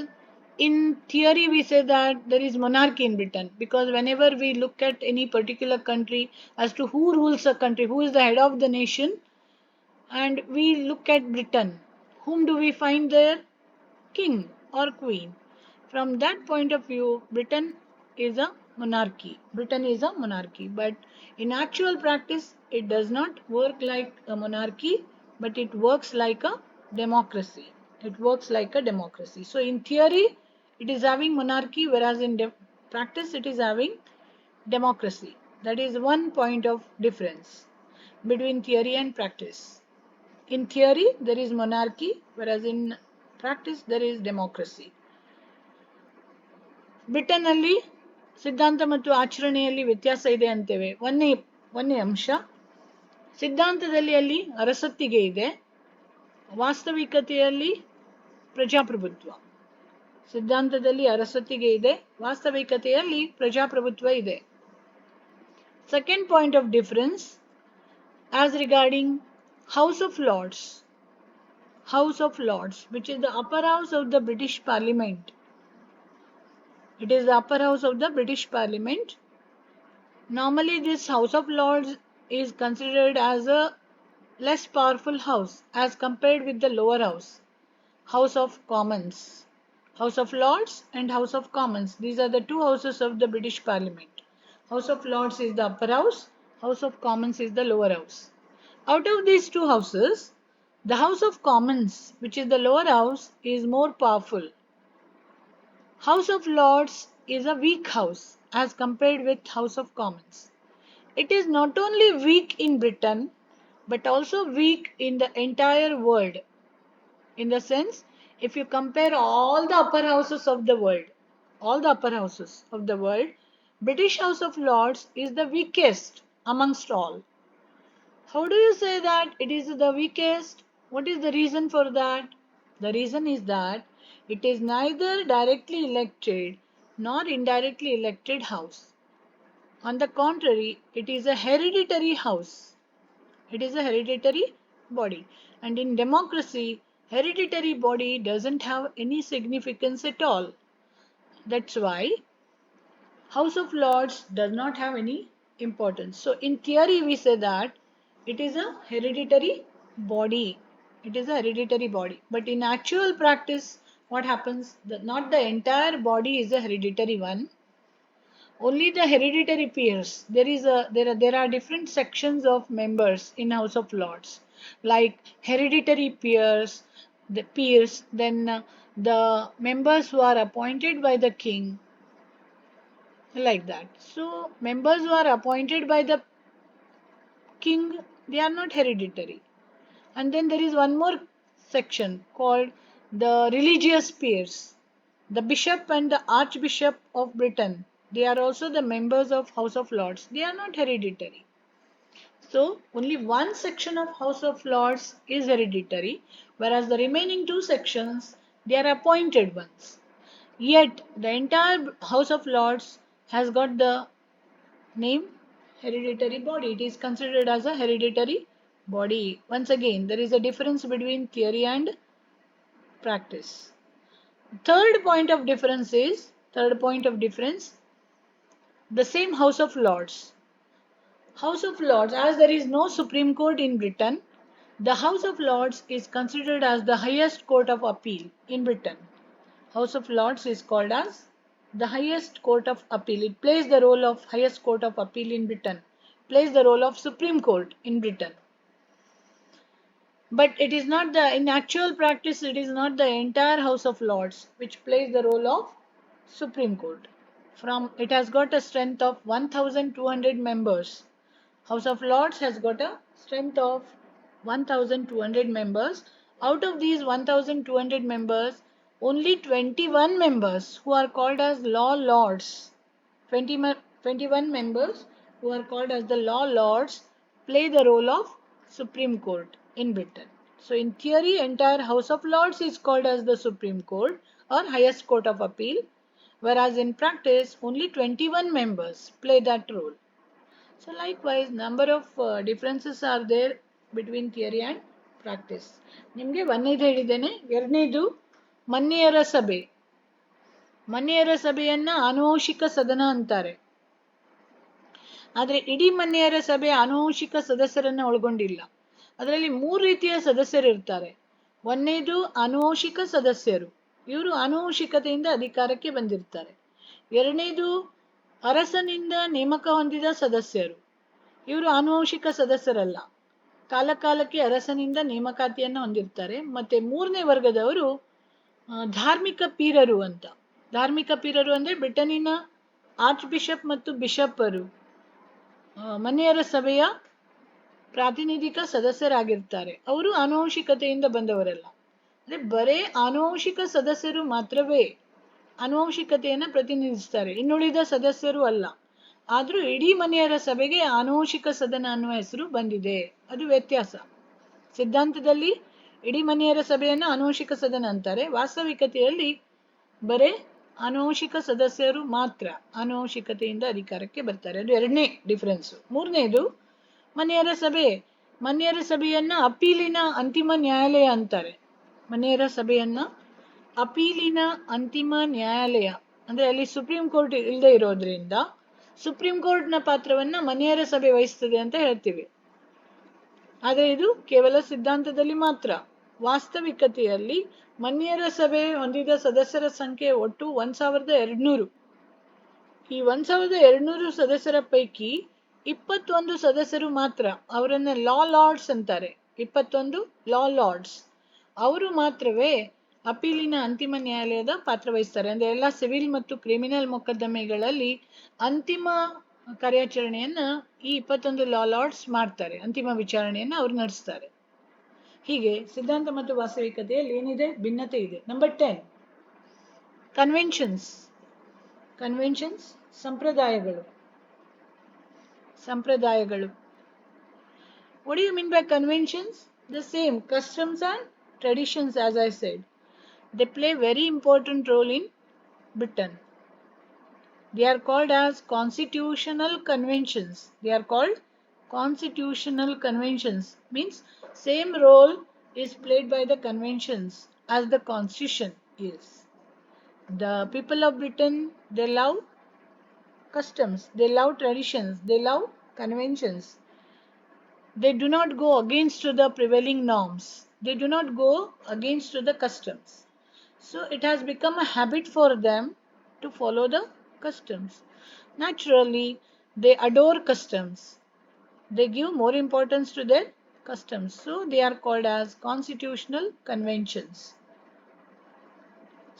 in theory we say that there is monarchy in Britain, because whenever we look at any particular country as to who rules a country, who is the head of the nation, and we look at Britain, whom do we find there? King or queen. From that point of view, Britain is a monarchy. Britain is a monarchy. But in actual practice, it does not work like a monarchy, but it works like a democracy. It works like a democracy. So in theory, it is having monarchy, whereas in practice, it is having democracy. That is one point of difference between theory and practice. In theory, there is monarchy, whereas in practice, there is democracy. Britain ಅಲ್ಲಿ ಸಿದ್ಧಾಂತ ಮತ್ತು ಆಚರಣೆಯಲ್ಲಿ ವ್ಯತ್ಯಾಸ ಇದೆ ಅಂತೇವೆ. ಒಂದೇ ಅಂಶ, ಸಿದ್ಧಾಂತದಲ್ಲಿ ಅಲ್ಲಿ ಅರಸೊತ್ತಿಗೆ ಇದೆ, ವಾಸ್ತವಿಕತೆಯಲ್ಲಿ ಪ್ರಜಾಪ್ರಭುತ್ವ. ಸಿದ್ಧಾಂತದಲ್ಲಿ ಅರಸೊತ್ತಿಗೆ ಇದೆ, ವಾಸ್ತವಿಕತೆಯಲ್ಲಿ ಪ್ರಜಾಪ್ರಭುತ್ವ ಇದೆ. Second point of difference, as regarding House of Lords. House of Lords, which is the upper house of the British Parliament. It is the upper house of the British Parliament. Normally this House of Lords is considered as a less powerful house as compared with the lower house, House of Commons. House of Lords and House of Commons. These are the two houses of the British Parliament. House of Lords is the upper house, House of Commons is the lower house. Out of these two houses, the House of Commons, which is the lower house, is more powerful. House of Lords is a weak house as compared with House of Commons. It is not only weak in Britain but also weak in the entire world. In the sense, if you compare all the upper houses of the world, British House of Lords is the weakest amongst all. How do you say that it is the weakest? What is the reason for that? The reason is that it is neither directly elected nor indirectly elected house. On the contrary, it is a hereditary house. It is a hereditary body. And in democracy, hereditary body doesn't have any significance at all. That's why House of Lords does not have any importance. So in theory we say that it is a hereditary body. It is a hereditary body. But in actual practice, what happens? Not the entire body is a hereditary one. Only the hereditary peers. There are different sections of members in House of Lords, like hereditary peers, then the members who are appointed by the king, like that. So members who are appointed by the king, they are not hereditary. And then there is one more section called the religious peers. The bishop and the archbishop of Britain, they are also the members of House of Lords. They are not hereditary. So only one section of House of Lords is hereditary, whereas the remaining two sections, they are appointed ones. Yet the entire House of Lords has got the name hereditary body. It is considered as a hereditary body. Once again, there is a difference between theory and practice. Third point of difference, the same House of Lords. House of Lords, as there is no Supreme Court in Britain, the House of Lords is considered as the highest court of appeal in Britain. House of Lords is called as the highest court of appeal. It plays the role of highest court of appeal in Britain, plays the role of Supreme Court in Britain. But it is not in actual practice, it is not the entire House of Lords which plays the role of Supreme Court. It has got a strength of 1,200 members. House of Lords has got a strength of 1,200 members. Out of these 1,200 members, only 21 members who are called as law lords, 21 members who are called as the law lords play the role of Supreme Court in Britain. So in theory, entire House of Lords is called as the Supreme Court or highest court of appeal, whereas in practice only 21 members play that role. So likewise, number of differences are there between theory and practice. ನಿಮಗೆ ಒಂದನೇದು ಹೇಳಿದ್ದೇನೆ. ಎರಡನೇದು ಮನ್ನಿಯರ ಸಭೆ. ಮನ್ನಿಯರ ಸಭೆಯನ್ನ ಆನುವಂಶಿಕ ಸದನ ಅಂತಾರೆ. ಆದರೆ ಇಡೀ ಮನ್ನಿಯರ ಸಭೆ ಆನುವಂಶಿಕ ಸದಸ್ಯರನ್ನ ಒಳಗೊಂಡಿಲ್ಲ. ಅದರಲ್ಲಿ 3 ರೀತಿಯ ಸದಸ್ಯರು ಇರ್ತಾರೆ. ಒಂದನೇದು ಆನುವಂಶಿಕ ಸದಸ್ಯರು. ಇವರು ಆನುವಂಶಿಕತೆಯಿಂದ ಅಧಿಕಾರಕ್ಕೆ ಬಂದಿರ್ತಾರೆ. ಎರಡನೇದು ಅರಸನಿಂದ ನೇಮಕ ಹೊಂದಿದ ಸದಸ್ಯರು. ಇವರು ಆನುವಂಶಿಕ ಸದಸ್ಯರಲ್ಲ, ಕಾಲಕಾಲಕ್ಕೆ ಅರಸನಿಂದ ನೇಮಕಾತಿಯನ್ನು ಹೊಂದಿರ್ತಾರೆ. ಮತ್ತೆ ಮೂರನೇ ವರ್ಗದವರು ಧಾರ್ಮಿಕ ಪೀರರು ಅಂತ. ಧಾರ್ಮಿಕ ಪೀರರು ಅಂದ್ರೆ ಬ್ರಿಟನ್ನಿನ ಆರ್ಚ್ ಬಿಷಪ್ ಮತ್ತು ಬಿಷಪ್ಪರು ಮನೆಯರ ಸಭೆಯ ಪ್ರಾತಿನಿಧಿಕ ಸದಸ್ಯರಾಗಿರ್ತಾರೆ. ಅವರು ಆನುವಂಶಿಕತೆಯಿಂದ ಬಂದವರಲ್ಲ. ಅಂದ್ರೆ ಬರೇ ಆನುವಂಶಿಕ ಸದಸ್ಯರು ಮಾತ್ರವೇ ಆನುವಂಶಿಕತೆಯನ್ನು ಪ್ರತಿನಿಧಿಸ್ತಾರೆ, ಇನ್ನುಳಿದ ಸದಸ್ಯರು ಅಲ್ಲ. ಆದ್ರೂ ಇಡೀ ಮನೆಯರ ಸಭೆಗೆ ಆನುವಂಶಿಕ ಸದನ ಅನ್ನುವ ಹೆಸರು ಬಂದಿದೆ. ಅದು ವ್ಯತ್ಯಾಸ. ಸಿದ್ಧಾಂತದಲ್ಲಿ ಇಡೀ ಮನೆಯರ ಸಭೆಯನ್ನು ಆನುವಂಶಿಕ ಸದನ ಅಂತಾರೆ. ವಾಸ್ತವಿಕತೆಯಲ್ಲಿ ಬರೇ ಆನುವಂಶಿಕ ಸದಸ್ಯರು ಮಾತ್ರ ಆನುವಂಶಿಕತೆಯಿಂದ ಅಧಿಕಾರಕ್ಕೆ ಬರ್ತಾರೆ. ಅದು ಎರಡನೇ ಡಿಫರೆನ್ಸ್. ಮೂರನೇದು ಮನೆಯರ ಸಭೆ. ಮನೆಯರ ಸಭೆಯನ್ನ ಅಪೀಲಿನ ಅಂತಿಮ ನ್ಯಾಯಾಲಯ ಅಂತಾರೆ. ಮನೆಯರ ಸಭೆಯನ್ನ ಅಪೀಲಿನ ಅಂತಿಮ ನ್ಯಾಯಾಲಯ ಅಂದ್ರೆ ಅಲ್ಲಿ ಸುಪ್ರೀಂ ಕೋರ್ಟ್ ಇಲ್ಲದೆ ಇರೋದ್ರಿಂದ ಸುಪ್ರೀಂ ಕೋರ್ಟ್ನ ಪಾತ್ರವನ್ನ ಮನೆಯರ ಸಭೆ ವಹಿಸ್ತದೆ ಅಂತ ಹೇಳ್ತೀವಿ. ಆದರೆ ಇದು ಕೇವಲ ಸಿದ್ಧಾಂತದಲ್ಲಿ ಮಾತ್ರ. ವಾಸ್ತವಿಕತೆಯಲ್ಲಿ ಮನ್ಯರ ಸಭೆ ಹೊಂದಿದ ಸದಸ್ಯರ ಸಂಖ್ಯೆ ಒಟ್ಟು 1200. ಈ 1200 ಸದಸ್ಯರ ಪೈಕಿ 21 ಸದಸ್ಯರು ಮಾತ್ರ, ಅವರನ್ನ ಲಾ ಲಾರ್ಡ್ಸ್ ಅಂತಾರೆ. 21 ಲಾ ಲಾರ್ಡ್ಸ್ ಅವರು ಮಾತ್ರವೇ ಅಪೀಲಿನ ಅಂತಿಮ ನ್ಯಾಯಾಲಯದ ಪಾತ್ರ ವಹಿಸ್ತಾರೆ. ಅಂದ್ರೆ ಎಲ್ಲ ಸಿವಿಲ್ ಮತ್ತು ಕ್ರಿಮಿನಲ್ ಮೊಕದ್ದಮೆಗಳಲ್ಲಿ ಅಂತಿಮ ಕಾರ್ಯಾಚರಣೆಯನ್ನ ಈ 21 ಲಾ ಲಾರ್ಡ್ಸ್ ಮಾಡ್ತಾರೆ. ಅಂತಿಮ ವಿಚಾರಣೆಯನ್ನ ಅವ್ರು ನಡೆಸ್ತಾರೆ. ಹೀಗೆ ಸಿದ್ಧಾಂತ ಮತ್ತು ವಾಸ್ತವಿಕತೆಯಲ್ಲಿ ಏನಿದೆ, ಭಿನ್ನತೆ ಇದೆ. Number 10, conventions. ಕನ್ವೆನ್ಷನ್ಸ್ ಸಂಪ್ರದಾಯಗಳು. ಸಂಪ್ರದಾಯಗಳು. What do you mean by conventions? The same customs and traditions, as I said. They play very important role in Britain. They are called as constitutional conventions. They are called constitutional conventions. Means same role is played by the conventions as the constitution is. The people of Britain, they love customs, they love traditions, they love conventions. They do not go against the prevailing norms. They do not go against the customs. So it has become a habit for them to follow the customs. Naturally, they adore customs. They give more importance to their customs. So they are called as constitutional conventions.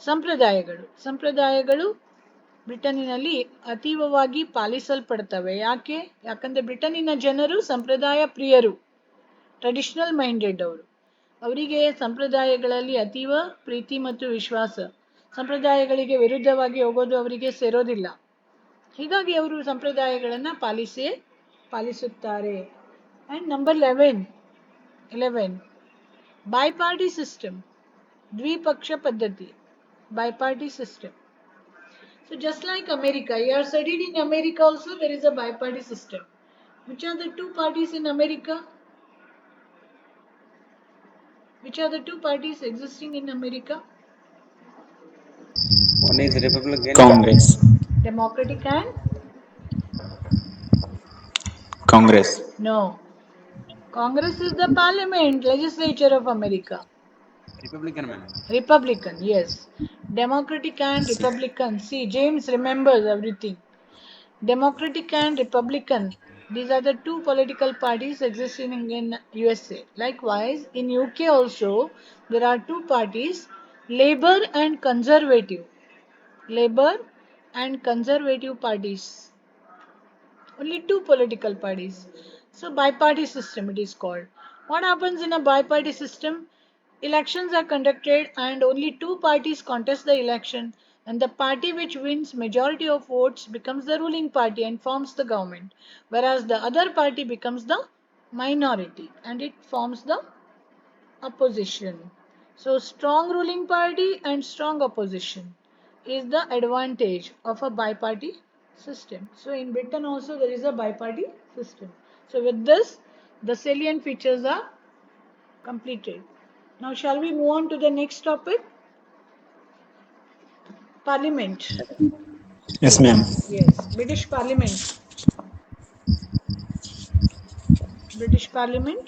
ಸಂಪ್ರದಾಯಗಳು. ಸಂಪ್ರದಾಯಗಳು ಬ್ರಿಟನ್ನಿನಲ್ಲಿ ಅತೀವವಾಗಿ ಪಾಲಿಸಲ್ಪಡ್ತವೆ. ಯಾಕಂದ್ರೆ ಬ್ರಿಟನ್ನಿನ ಜನರು ಸಂಪ್ರದಾಯ ಪ್ರಿಯರು, traditional minded ಅವರು. ಅವರಿಗೆ ಸಂಪ್ರದಾಯಗಳಲ್ಲಿ ಅತೀವ ಪ್ರೀತಿ ಮತ್ತು ವಿಶ್ವಾಸ. ಸಂಪ್ರದಾಯಗಳಿಗೆ ವಿರುದ್ಧವಾಗಿ ಹೋಗೋದು ಅವರಿಗೆ ಸೇರೋದಿಲ್ಲ. ಹೀಗಾಗಿ ಅವರು ಸಂಪ್ರದಾಯಗಳನ್ನು ಪಾಲಿಸುತ್ತಾರೆ. ಅಂಡ್ ನಂಬರ್ 11, ಬೈಪಾರ್ಟಿ ಸಿಸ್ಟಮ್, ದ್ವಿಪಕ್ಷ ಪದ್ಧತಿ. Biparty system. So just like America, you are studied in America also, there is a biparty system. Which are the two parties in America? Which are the two parties existing in America? One is Republican. Congress. Democratic and? Congress. No. Congress is the parliament, legislature of America. Republican man. Republican, yes. Democratic and Republican. See, James remembers everything. Democratic and Republican, these are the two political parties existing in USA. Likewise, in UK also, there are two parties, Labour and Conservative. Labour and Conservative parties. Only two political parties. So biparty system it is called. What happens in a biparty system? Elections are conducted and only two parties contest the election, and the party which wins majority of votes becomes the ruling party and forms the government, whereas the other party becomes the minority and it forms the opposition. So strong ruling party and strong opposition is the advantage of a biparty system. So in Britain also there is a biparty system. So with this, the salient features are completed. Now shall we move on to the next topic? Parliament. Yes, ma'am. Yes, British Parliament. British Parliament.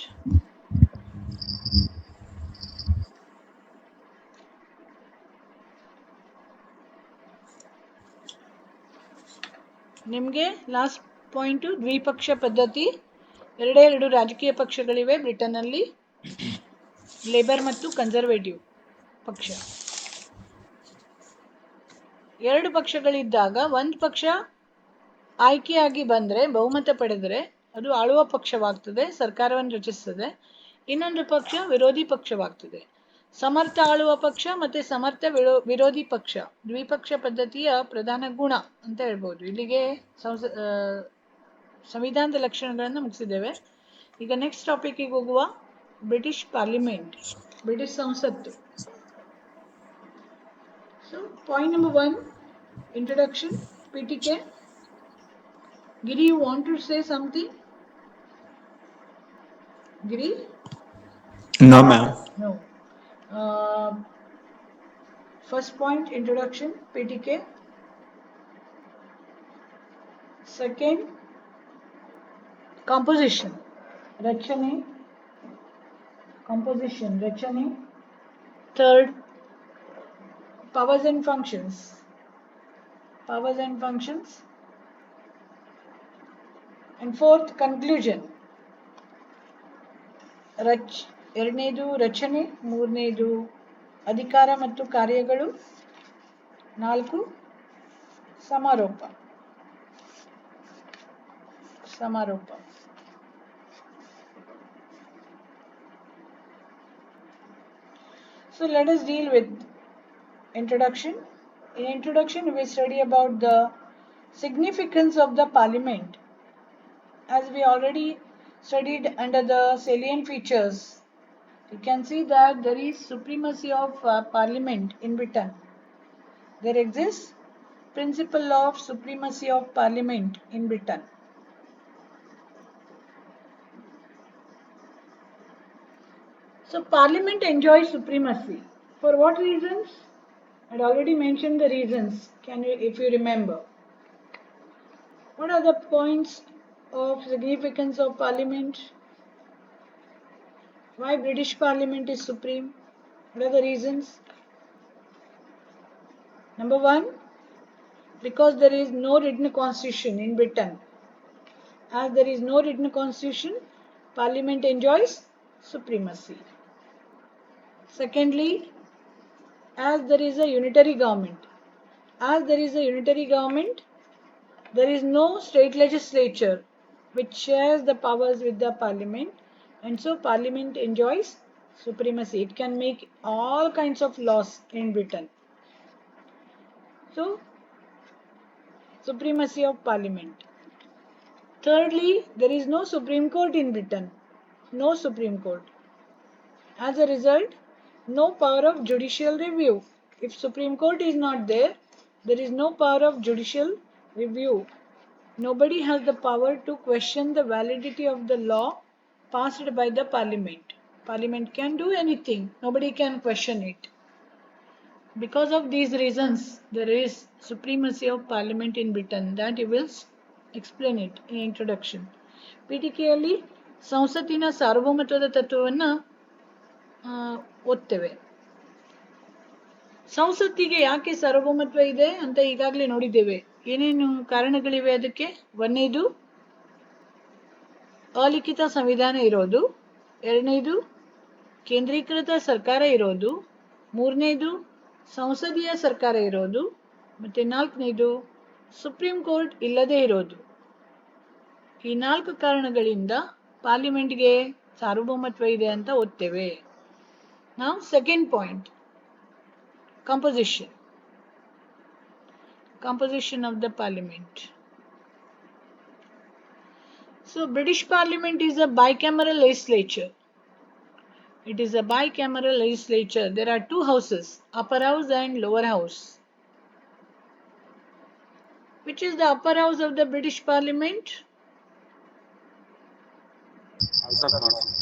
ನಿಮಗೆ last point ದ್ವಿಪಕ್ಷ ಪದ್ಧತಿ. ಎರಡು ರಾಜಕೀಯ ಪಕ್ಷಗಳಿವೆ ಬ್ರಿಟನ್ನಲ್ಲಿ, labour ಮತ್ತು conservative ಪಕ್ಷ. ಎರಡು ಪಕ್ಷಗಳಿದ್ದಾಗ ಒಂದು ಪಕ್ಷ ಆಯ್ಕೆಯಾಗಿ ಬಂದರೆ, ಬಹುಮತ ಪಡೆದರೆ ಅದು ಆಳುವ ಪಕ್ಷವಾಗ್ತದೆ, ಸರ್ಕಾರವನ್ನು ರಚಿಸ್ತದೆ. ಇನ್ನೊಂದು ಪಕ್ಷ ವಿರೋಧಿ ಪಕ್ಷವಾಗ್ತದೆ. ಸಮರ್ಥ ಆಳುವ ಪಕ್ಷ ಮತ್ತೆ ಸಮರ್ಥ ವಿರೋಧಿ ಪಕ್ಷ ದ್ವಿಪಕ್ಷ ಪದ್ಧತಿಯ ಪ್ರಧಾನ ಗುಣ ಅಂತ ಹೇಳ್ಬೋದು. ಇಲ್ಲಿಗೆ ಸಂವಿಧಾನದ ಲಕ್ಷಣಗಳನ್ನು ಮುಗಿಸಿದ್ದೇವೆ. ಈಗ ನೆಕ್ಸ್ಟ್ ಟಾಪಿಕ್ಗೆ ಹೋಗುವ. ಬ್ರಿಟಿಷ್ ಪಾರ್ಲಿಮೆಂಟ್, ಬ್ರಿಟಿಷ್ ಸಂಸತ್ತು. So point number 1, introduction, PTK. Giri, you want to say something? Giri? No, ma'am. No. First point, introduction, PTK. Second, composition, rachane, composition, rachane. Third, powers and functions, powers and functions. And fourth, conclusion. ಎರಡನೇದು ರಚನೆ, ಮೂರನೇದು ಅಧಿಕಾರ ಮತ್ತು ಕಾರ್ಯಗಳು, ನಾಲ್ಕು ಸಮಾರೋಪ. ಸಮಾರೋಪ. So let us deal with introduction. In introduction, we study about the significance of the parliament. As we already studied under the salient features, you can see that there is supremacy of parliament in Britain. There exists principle of supremacy of parliament in Britain. So parliament enjoys supremacy. For what reasons? I had already mentioned the reasons. Can you, if you remember? What are the points of significance of parliament? Why British parliament is supreme? What are the reasons? Number one, because there is no written constitution in Britain. As there is no written constitution, parliament enjoys supremacy. Secondly, as there is a unitary government. As there is a unitary government, there is no state legislature which shares the powers with the parliament, and so parliament enjoys supremacy. It can make all kinds of laws in Britain. So, supremacy of parliament. Thirdly, there is no Supreme Court in Britain. No Supreme Court. As a result, no power of judicial review. If Supreme Court is not there, there is no power of judicial review. Nobody has the power to question the validity of the law passed by the parliament. Parliament can do anything. Nobody can question it. Because of these reasons, there is supremacy of parliament in Britain. That you will explain it in introduction. ಪೀಠಿಕೆಯಲ್ಲಿ ಸಂಸತ್ತಿನ ಸಾರ್ವಭೌಮತ್ವದ ತತ್ವವನ್ನು ಓದ್ತೇವೆ. ಸಂಸತ್ತಿಗೆ ಯಾಕೆ ಸಾರ್ವಭೌಮತ್ವ ಇದೆ ಅಂತ ಈಗಾಗಲೇ ನೋಡಿದ್ದೇವೆ. ಏನೇನು ಕಾರಣಗಳಿವೆ ಅದಕ್ಕೆ? ಒಂದನೇದು ಅಲಿಖಿತ ಸಂವಿಧಾನ ಇರೋದು, ಎರಡನೇದು ಕೇಂದ್ರೀಕೃತ ಸರ್ಕಾರ ಇರೋದು, ಮೂರನೇದು ಸಂಸದೀಯ ಸರ್ಕಾರ ಇರೋದು, ಮತ್ತೆ ನಾಲ್ಕನೇದು ಸುಪ್ರೀಂ ಕೋರ್ಟ್ ಇಲ್ಲದೆ ಇರೋದು. ಈ ನಾಲ್ಕು ಕಾರಣಗಳಿಂದ ಪಾರ್ಲಿಮೆಂಟ್ಗೆ ಸಾರ್ವಭೌಮತ್ವ ಇದೆ ಅಂತ ಓದ್ತೇವೆ. ನಾವು second point, composition. Composition of the parliament. So British parliament is a bicameral legislature. It is a bicameral legislature. There are two houses, upper house and lower house. Which is the upper house of the British parliament? House of Lords.